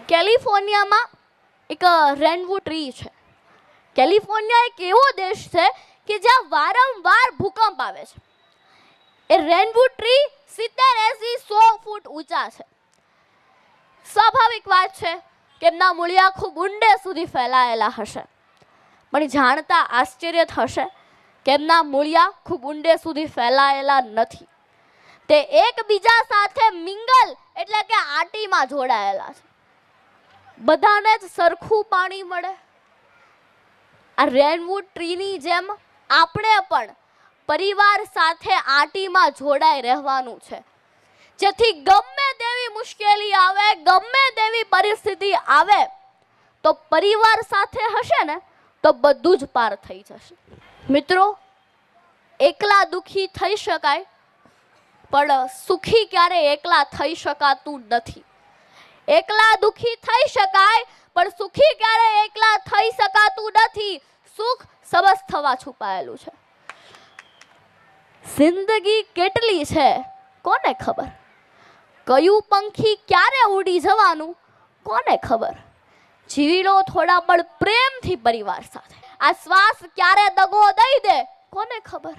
કેલિફોર્નિયામાં એક રેનવૂડ ટ્રી છે. કેલિફોર્નિયા એક એવો દેશ છે કે જ્યાં વારંવાર ભૂકંપ આવે છે. એ રેનવૂડ ટ્રી 70-80-100 ફૂટ ઊંચા છે. સ્વાભાવિક વાત છે કે એમના મૂળિયા ખૂબ ઊંડે સુધી ફેલાયેલા હશે, પણ જાણતા આશ્ચર્ય થશે કે એમના મૂળિયા ખૂબ ઊંડે સુધી ફેલાયેલા નથી. તે એકબીજા સાથે મિંગલ એટલે કે આટીમાં જોડાયેલા છે. બધાને જ સરખું પાણી મળે. આ રેનવૂડ ટ્રીની જેમ આપણે પણ પરિવાર સાથે આટીમાં જોડાઈ રહેવાનું છે, જેથી ગમે તેવી મુશ્કેલી આવે, ગમે તેવી પરિસ્થિતિ આવે, તો પરિવાર સાથે હશે ને તો બધું જ પાર થઈ જશે. મિત્રો, એકલા દુખી થઈ શકાય, પણ સુખી ક્યારે એકલા થઈ શકાતું નથી. એકલા દુખી થઈ શકાય, પણ સુખી ક્યારે એકલા થઈ શકાતું નથી. સુખ સબસ્થમાં છુપાયેલું છે. જિંદગી કેટલી છે કોને ખબર? કયું પંખી ક્યારે ઉડી જવાનું કોને ખબર? જીવી લો થોડા પળ પ્રેમથી પરિવાર સાથે. આ શ્વાસ ક્યારે દગો દઈ દે કોને ખબર?